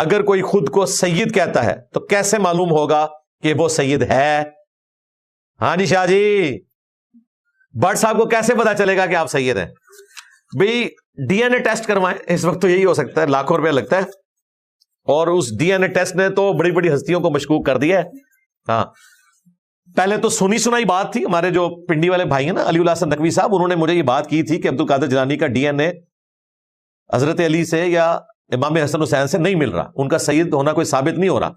اگر کوئی خود کو سید کہتا ہے تو کیسے معلوم ہوگا کہ وہ سید ہے؟ ہاں جی شاہ جی، بٹ صاحب کو کیسے پتا چلے گا کہ آپ سید ہیں؟ بھئی ڈی این اے ٹیسٹ کروائیں، اس وقت تو یہی ہو سکتا ہے، لاکھوں روپیہ لگتا ہے، اور اس ڈی این اے ٹیسٹ نے تو بڑی بڑی ہستیوں کو مشکوک کر دیا ہے۔ ہاں، پہلے تو سنی سنائی بات تھی، ہمارے جو پنڈی والے بھائی ہیں نا علی اللہ حسن نقوی صاحب، انہوں نے مجھے یہ بات کی تھی کہ عبد القادر جیلانی کا ڈی این اے حضرت علی سے یا امام حسن حسین سے نہیں مل رہا، ان کا سید ہونا کوئی ثابت نہیں ہو رہا۔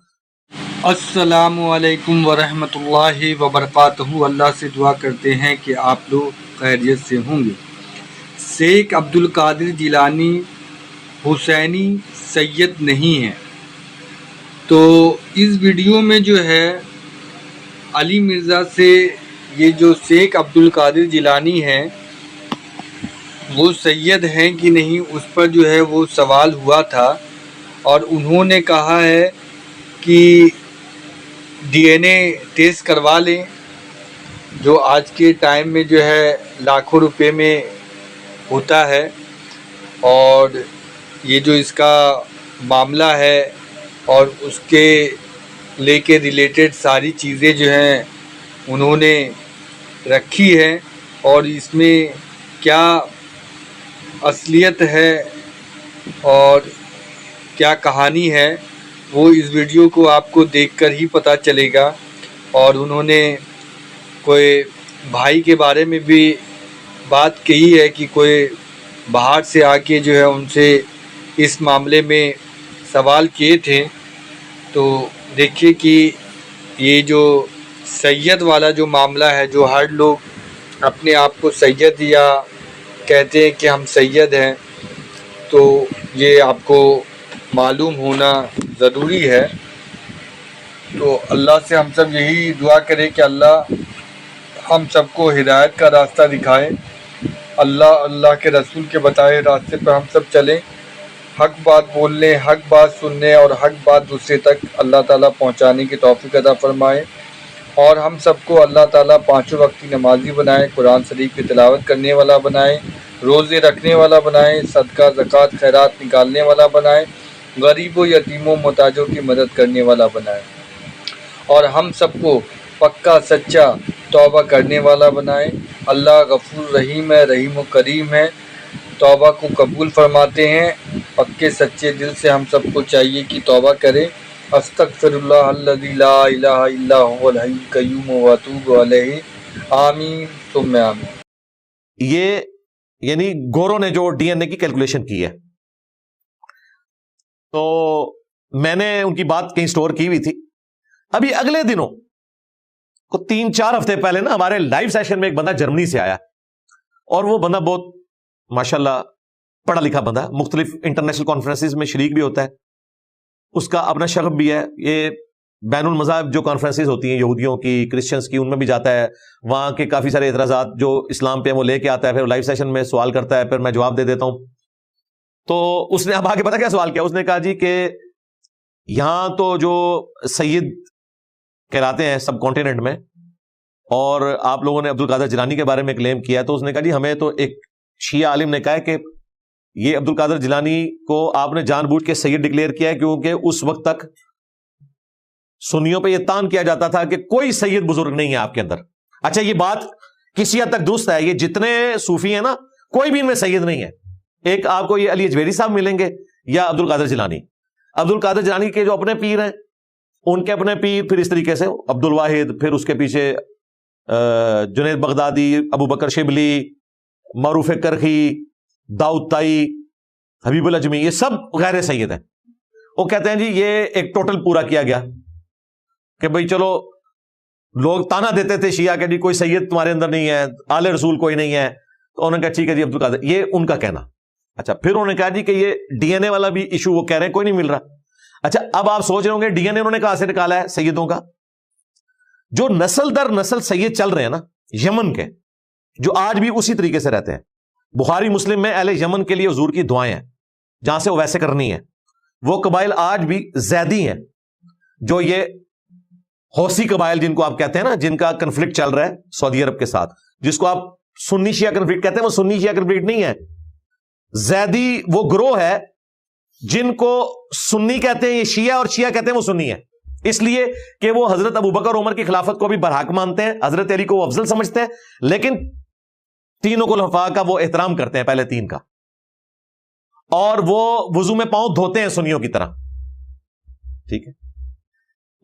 السلام علیکم ورحمۃ اللہ وبرکاتہ۔ اللہ سے دعا کرتے ہیں کہ آپ لوگ خیریت سے ہوں گے۔ شیخ عبد القادر جیلانی حسینی سید نہیں ہیں، تو اس ویڈیو میں جو ہے علی مرزا سے یہ جو شیخ عبد القادر جیلانی ہیں وہ سید ہیں کہ نہیں، اس پر جو ہے وہ سوال ہوا تھا، اور انہوں نے کہا ہے کہ ڈی این اے ٹیسٹ کروا لیں، جو آج کے ٹائم میں جو ہے لاکھوں روپے میں ہوتا ہے، اور یہ جو اس کا معاملہ ہے اور اس کے لے کے ریلیٹڈ ساری چیزیں جو ہیں انہوں نے رکھی ہے، اور اس میں کیا اصلیت ہے اور کیا کہانی ہے وہ اس ویڈیو کو آپ کو دیکھ کر ہی پتہ چلے گا۔ اور انہوں نے کوئی بھائی کے بارے میں بھی بات کہی ہے کہ کوئی باہر سے آ کے جو ہے ان سے اس معاملے میں سوال کیے تھے۔ تو دیکھیے کہ یہ جو سید والا جو معاملہ ہے، جو ہر لوگ اپنے آپ کو سید یا کہتے ہیں کہ ہم سید ہیں، تو یہ آپ کو معلوم ہونا ضروری ہے۔ تو اللہ سے ہم سب یہی دعا کریں کہ اللہ ہم سب کو ہدایت کا راستہ دکھائے، اللہ کے رسول کے بتائے راستے پہ ہم سب چلیں، حق بات بولنے، حق بات سننے اور حق بات دوسرے تک اللہ تعالیٰ پہنچانے کی توفیق عطا فرمائے، اور ہم سب کو اللہ تعالیٰ پانچوں وقت کی نمازی بنائے، قرآن شریف کی تلاوت کرنے والا بنائے، روزے رکھنے والا بنائے، صدقہ زکوٰۃ خیرات نکالنے والا بنائے، غریبوں یتیموں محتاجوں کی مدد کرنے والا بنائے، اور ہم سب کو پکا سچا توبہ کرنے والا بنائے۔ اللہ غفور رحیم ہے، رحیم و کریم ہے، توبہ کو قبول فرماتے ہیں۔ پکے سچے دل سے ہم سب کو چاہیے کہ توبہ کریں۔ استغفر اللہ الذی لا الہ الا هو الحی القیوم واتوب الیہ، آمین ثم آمین۔ یہ یعنی گوروں نے جو ڈی این اے کی کیلکولیشن کی ہے، تو میں نے ان کی بات کہیں سٹور کی ہوئی تھی۔ ابھی اگلے دنوں کو 3-4 ہفتے پہلے نا ہمارے لائیو سیشن میں ایک بندہ جرمنی سے آیا، اور وہ بندہ بہت ماشاءاللہ پڑھا لکھا بندہ، مختلف انٹرنیشنل کانفرنسز میں شریک بھی ہوتا ہے، اس کا اپنا شغف بھی ہے، یہ بین المذاہب جو کانفرنسز ہوتی ہیں یہودیوں کی، کرسچنس کی، ان میں بھی جاتا ہے، وہاں کے کافی سارے اعتراضات جو اسلام پہ وہ لے کے آتا ہے، پھر لائیو سیشن میں سوال کرتا ہے، پھر میں جواب دے دیتا ہوں۔ تو اس نے اب آگے پتا کیا سوال کیا، اس نے کہا جی کہ یہاں تو جو سید کہلاتے ہیں سب کانٹیننٹ میں، اور آپ لوگوں نے عبد القادر جیلانی کے بارے میں کلیم کیا ہے، تو اس نے کہا جی ہمیں تو ایک شیعہ عالم نے کہا ہے کہ یہ عبد القادر جیلانی کو آپ نے جان بوجھ کے سید ڈکلیئر کیا ہے، کیونکہ اس وقت تک سنیوں پہ یہ تان کیا جاتا تھا کہ کوئی سید بزرگ نہیں ہے آپ کے اندر۔ اچھا، یہ بات کسی حد تک درست ہے، یہ جتنے صوفی ہیں نا کوئی بھی ان میں سید نہیں ہے۔ ایک آپ کو یہ علی اجویری صاحب ملیں گے یا عبد القادر جیلانی۔ عبد القادر جیلانی کے جو اپنے پیر ہیں، ان کے اپنے پیر پھر اس طریقے سے عبد الواحد، پھر اس کے پیچھے جنید بغدادی، ابو بکر شبلی، معروف کرخی، داؤد تائی، حبیب العجمی، یہ سب غیر سید ہیں۔ وہ کہتے ہیں جی یہ ایک ٹوٹل پورا کیا گیا کہ بھئی چلو، لوگ تانا دیتے تھے شیعہ کہ جی کوئی سید تمہارے اندر نہیں ہے، آل رسول کوئی نہیں ہے، تو انہوں نے کہا ٹھیک ہے جی عبد القادر، یہ ان کا کہنا۔ اچھا، پھر انہوں نے کہا جی کہ یہ ڈی این اے والا بھی ایشو وہ کہہ رہے ہیں کوئی نہیں مل رہا۔ اچھا، اب آپ سوچ رہے ہوں گے ڈی این اے انہوں نے کہاں سے نکالا ہے سیدوں کا؟ جو نسل در نسل سید چل رہے ہیں نا یمن کے، جو آج بھی اسی طریقے سے رہتے ہیں، بخاری مسلم میں اہل یمن کے لیے حضور کی دعائیں ہیں، جہاں سے وہ ویسے کرنی ہے۔ وہ قبائل آج بھی زیدی ہیں، جو یہ حوثی قبائل جن کو آپ کہتے ہیں نا، جن کا کنفلکٹ چل رہا ہے سعودی عرب کے ساتھ، جس کو آپ سنی شیعہ کنفلکٹ کہتے ہیں، وہ سنی شیعہ کنفلکٹ نہیں ہے، زیدی وہ گروہ ہے جن کو سنی کہتے ہیں یہ شیعہ، اور شیعہ کہتے ہیں وہ سنی ہے، اس لیے کہ وہ حضرت ابوبکر عمر کی خلافت کو بھی برحق مانتے ہیں، حضرت علی کو وہ افضل سمجھتے ہیں، لیکن تینوں خلفاء کا وہ احترام کرتے ہیں، پہلے تین کا، اور وہ وضو میں پاؤں دھوتے ہیں سنیوں کی طرح. ٹھیک ہے،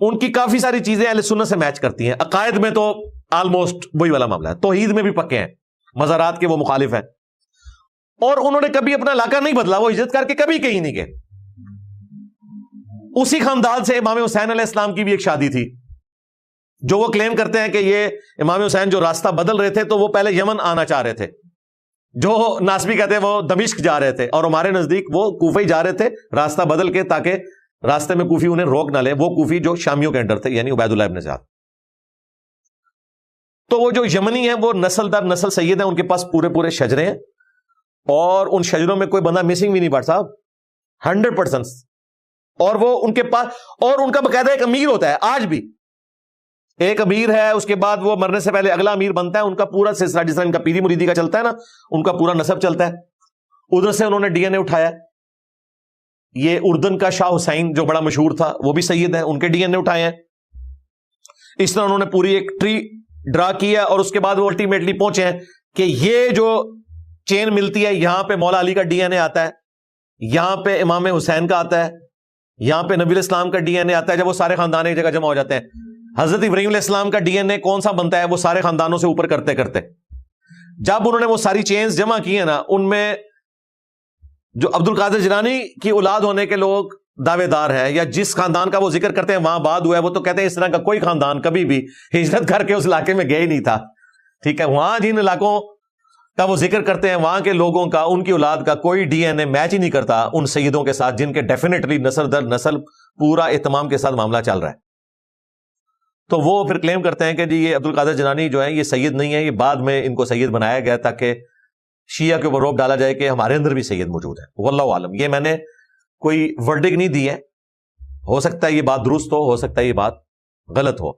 ان کی کافی ساری چیزیں اہل سنت سے میچ کرتی ہیں. عقائد میں تو آلموسٹ وہی والا معاملہ ہے، توحید میں بھی پکے ہیں، مزارات کے وہ مخالف ہیں، اور انہوں نے کبھی اپنا علاقہ نہیں بدلا، وہ ہجرت کر کے کبھی کہیں نہیں گئے. اسی خاندان سے امام حسین علیہ السلام کی بھی ایک شادی تھی، جو وہ کلیم کرتے ہیں کہ یہ امام حسین جو راستہ بدل رہے تھے تو وہ پہلے یمن آنا چاہ رہے تھے، جو ناسبی کہتے ہیں وہ دمشق جا رہے تھے، اور ہمارے نزدیک وہ کوفہ ہی جا رہے تھے راستہ بدل کے، تاکہ راستے میں کوفی انہیں روک نہ لے، وہ کوفی جو شامیوں کے انڈر تھے، یعنی عبید اللہ ابن زیاد. تو وہ جو یمنی ہیں وہ نسل در نسل سید ہیں، ان کے پاس پورے شجرے ہیں، اور ان شجروں میں کوئی بندہ مسنگ بھی نہیں پڑ صاحب، 100%. اور وہ ان کے پاس، اور ان کا باقاعدہ ایک امیر ہوتا ہے، آج بھی ایک امیر ہے، اس کے بعد وہ مرنے سے پہلے اگلا امیر بنتا ہے، ان کا پورا سلسلہ جس طرح ان کا پیری مریدی کا چلتا ہے نا، ان کا پورا نسب چلتا ہے. ادھر سے انہوں نے ڈی این اے اٹھایا. یہ اردن کا شاہ حسین جو بڑا مشہور تھا وہ بھی سید ہیں، ان کے ڈی این اے اٹھائے ہیں. اس طرح انہوں نے پوری ایک ٹری ڈرا کیا، اور اس کے بعد وہ الٹیمیٹلی پہنچے ہیں کہ یہ جو چین ملتی ہے، یہاں پہ مولا علی کا ڈی این اے آتا ہے، یہاں پہ امام حسین کا آتا ہے، یہاں پہ نبی الاسلام کا ڈی این اے آتا ہے. جب وہ سارے خاندان ایک جگہ جمع ہو جاتے ہیں، حضرت ابراہیم علیہ السلام کا ڈی این اے کون سا بنتا ہے، وہ سارے خاندانوں سے اوپر کرتے کرتے جب انہوں نے وہ ساری چینز جمع کی ہیں نا، ان میں جو عبد القادر جیلانی کی اولاد ہونے کے لوگ دعوے دار ہیں، یا جس خاندان کا وہ ذکر کرتے ہیں وہاں بعد ہوا ہے، وہ تو کہتے ہیں اس طرح کا کوئی خاندان کبھی بھی ہجرت کر کے اس علاقے میں گئے ہی نہیں تھا. ٹھیک ہے، وہاں جن علاقوں کا وہ ذکر کرتے ہیں وہاں کے لوگوں کا، ان کی اولاد کا کوئی ڈی این اے میچ ہی نہیں کرتا ان سیدوں کے ساتھ، جن کے ڈیفینیٹلی نسل در نسل پورا اہتمام کے ساتھ معاملہ چل رہا ہے. تو وہ پھر کلیم کرتے ہیں کہ جی یہ عبد القادر جیلانی جو ہے یہ سید نہیں ہے، یہ بعد میں ان کو سید بنایا گیا تاکہ شیعہ کے اوپر روب ڈالا جائے کہ ہمارے اندر بھی سید موجود ہے. واللہ عالم. یہ میں نے کوئی ورڈک نہیں دی ہے، ہو سکتا ہے یہ بات درست ہو سکتا ہے یہ بات غلط ہو،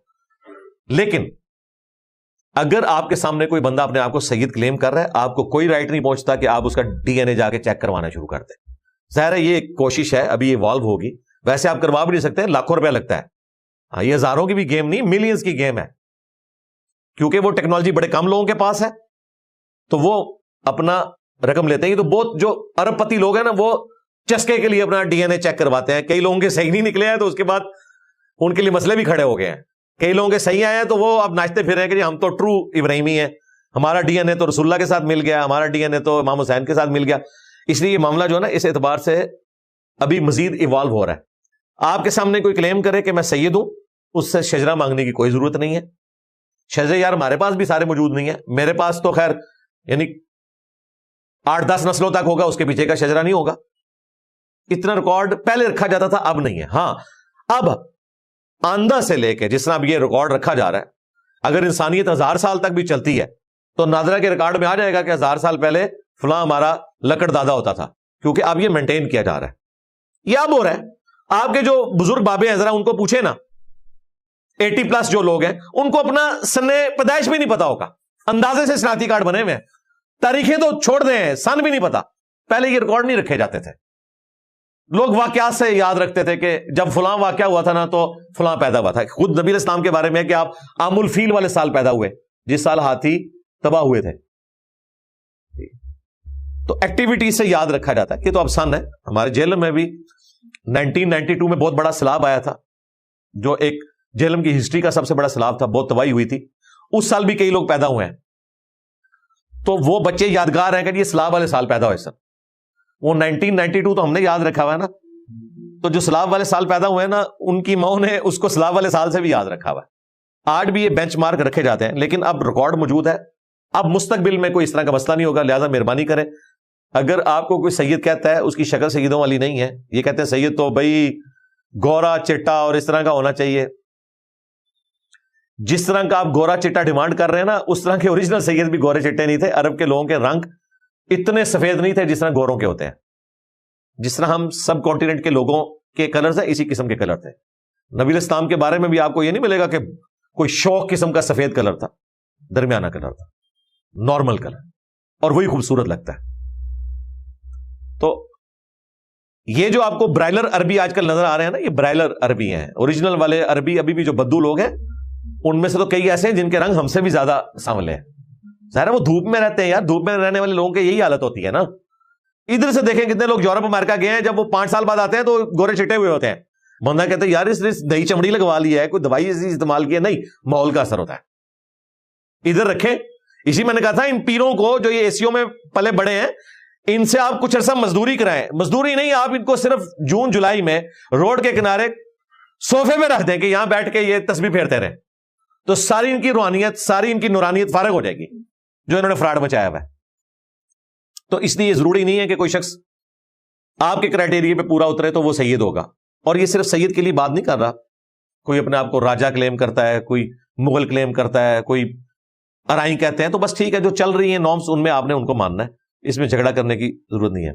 لیکن اگر آپ کے سامنے کوئی بندہ اپنے آپ کو سید کلیم کر رہا ہے، آپ کو کوئی رائٹ نہیں پہنچتا کہ آپ اس کا ڈی این اے جا کے چیک کروانا شروع کر دیں. ظاہر ہے یہ ایک کوشش ہے، ابھی ایوالو ہوگی، ویسے آپ کروا بھی نہیں سکتے، لاکھوں روپیہ لگتا ہے. ہاں، یہ ہزاروں کی بھی گیم نہیں، ملینز کی گیم ہے، کیونکہ وہ ٹیکنالوجی بڑے کم لوگوں کے پاس ہے، تو وہ اپنا رقم لیتے ہیں. تو بہت جو ارب پتی لوگ ہیں نا، وہ چسکے کے لیے اپنا ڈی این اے چیک کرواتے ہیں. کئی لوگوں کے صحیح نہیں نکلے ہیں تو اس کے بعد ان کے لیے مسئلے بھی کھڑے ہو گئے ہیں. کئی لوگوں کے صحیح آئے ہیں تو وہ اب ناچتے پھر رہے ہیں کہ ہم تو ٹرو ابراہیمی ہیں، ہمارا ڈی این اے تو رسول اللہ کے ساتھ مل گیا، ہمارا ڈی این اے تو امام حسین کے ساتھ مل گیا. اس لیے یہ معاملہ جو ہے نا اس اعتبار سے ابھی مزید ایوالو ہو رہا ہے. آپ کے سامنے کوئی کلیم کرے کہ میں سید ہوں، اس سے شجرہ مانگنے کی کوئی ضرورت نہیں ہے. شجرے یار ہمارے پاس بھی سارے موجود نہیں ہیں، میرے پاس تو خیر یعنی 8-10 نسلوں تک ہوگا، اس کے پیچھے کا شجرہ نہیں ہوگا. اتنا ریکارڈ پہلے رکھا جاتا تھا، اب نہیں ہے. ہاں، اب آندہ سے لے کے جس طرح اب یہ ریکارڈ رکھا جا رہا ہے، اگر انسانیت 1000 سال تک بھی چلتی ہے تو نادرہ کے ریکارڈ میں آ جائے گا کہ 1000 سال پہلے فلاں ہمارا لکڑ دادا ہوتا تھا، کیونکہ اب یہ مینٹین کیا جا رہا ہے. یہ اب ہو رہا ہے. آپ کے جو بزرگ بابے ہیں ذرا ان کو پوچھے نا، 80+ جو لوگ ہیں ان کو اپنا سن پیدائش بھی نہیں پتا ہوگا، اندازے سے شناختی کارڈ بنے ہوئے ہیں. تاریخیں تو چھوڑ دیں، سن بھی نہیں پتا. پہلے یہ ریکارڈ نہیں رکھے جاتے تھے، لوگ واقعات سے یاد رکھتے تھے کہ جب فلاں واقعہ ہوا تھا نا تو فلاں پیدا ہوا تھا. خود نبی اسلام کے بارے میں کہ آپ عام الفیل والے سال پیدا ہوئے، جس سال ہاتھی تباہ ہوئے تھے. تو ایکٹیویٹی سے یاد رکھا جاتا ہے کہ تو اب سن ہے. ہمارے جیلم میں بھی 1992 میں بہت بڑا سیلاب آیا تھا، جو ایک جیلم کی ہسٹری کا سب سے بڑا سیلاب تھا، بہت تباہی ہوئی تھی. اس سال بھی کئی لوگ پیدا ہوئے ہیں، تو وہ بچے یادگار ہیں کہ یہ سیلاب والے سال پیدا ہوئے سن. وہ 1992 تو ہم نے یاد رکھا ہوا ہے نا، تو جو سیلاب والے سال پیدا ہوئے ہیں نا، ان کی ماں نے اس کو سیلاب والے سال سے بھی یاد رکھا ہوا ہے. آج بھی یہ بینچ مارک رکھے جاتے ہیں، لیکن اب ریکارڈ موجود ہے. اب مستقبل میں کوئی اس طرح کا مسئلہ نہیں ہوگا. لہذا مہربانی کریں، اگر آپ کو کوئی سید کہتا ہے، اس کی شکل سیدوں والی نہیں ہے. یہ کہتے ہیں سید تو بھائی گورا چٹا اور اس طرح کا ہونا چاہیے. جس طرح کا آپ گورا چٹا ڈیمانڈ کر رہے ہیں نا، اس طرح کے اوریجنل سید بھی گورے چٹے نہیں تھے. عرب کے لوگوں کے رنگ اتنے سفید نہیں تھے جس طرح گوروں کے ہوتے ہیں. جس طرح ہم سب کانٹیننٹ کے لوگوں کے کلرز ہیں، اسی قسم کے کلر تھے. نبی اسلام کے بارے میں بھی آپ کو یہ نہیں ملے گا کہ کوئی شوق قسم کا سفید کلر تھا، درمیانہ کلر تھا، نارمل کلر، اور وہی خوبصورت لگتا ہے. تو یہ جو آپ کو برائلر عربی آج کل نظر آ رہے ہیں نا، یہ برائلر عربی ہیں. اوریجنل والے عربی ابھی بھی جو بدو لوگ ہیں ان میں سے تو کئی ایسے ہیں جن کے رنگ ہم سے بھی زیادہ سانولے ہیں. ظاہر ہے وہ دھوپ میں رہتے ہیں یار، دھوپ میں رہنے والے لوگوں کی یہی حالت ہوتی ہے نا. ادھر سے دیکھیں کتنے لوگ یورپ امریکہ گئے ہیں، جب وہ 5 سال بعد آتے ہیں تو گورے چٹے ہوئے ہوتے ہیں. بندہ کہتے ہیں یار اس نئی چمڑی لگوا لی ہے، کوئی دوائی ایسی استعمال کی ہے. نہیں، ماحول کا اثر ہوتا ہے. ادھر رکھیں. اسی میں نے کہا تھا ان پیروں کو جو یہ ایسیوں میں پلے بڑے ہیں، ان سے آپ کچھ عرصہ مزدوری کرائیں. مزدوری نہیں، آپ ان کو صرف جون جولائی میں روڈ کے کنارے صوفے میں رکھ دیں کہ یہاں بیٹھ کے یہ تسبیح پھیرتے رہیں، تو ساری ان کی روحانیت، ساری ان کی نورانیت فارغ ہو جائے گی جو انہوں نے فراڈ مچایا ہوا ہے. تو اس لیے یہ ضروری نہیں ہے کہ کوئی شخص آپ کے کرائٹیریا پہ پورا اترے تو وہ سید ہوگا. اور یہ صرف سید کے لیے بات نہیں کر رہا. کوئی اپنے آپ کو راجا کلیم کرتا ہے، کوئی مغل کلیم کرتا ہے، کوئی ارائیں کہتے ہیں، تو بس ٹھیک ہے، جو چل رہی ہیں نارمس ان میں آپ نے ان کو ماننا ہے. اس میں جھگڑا کرنے کی ضرورت نہیں ہے.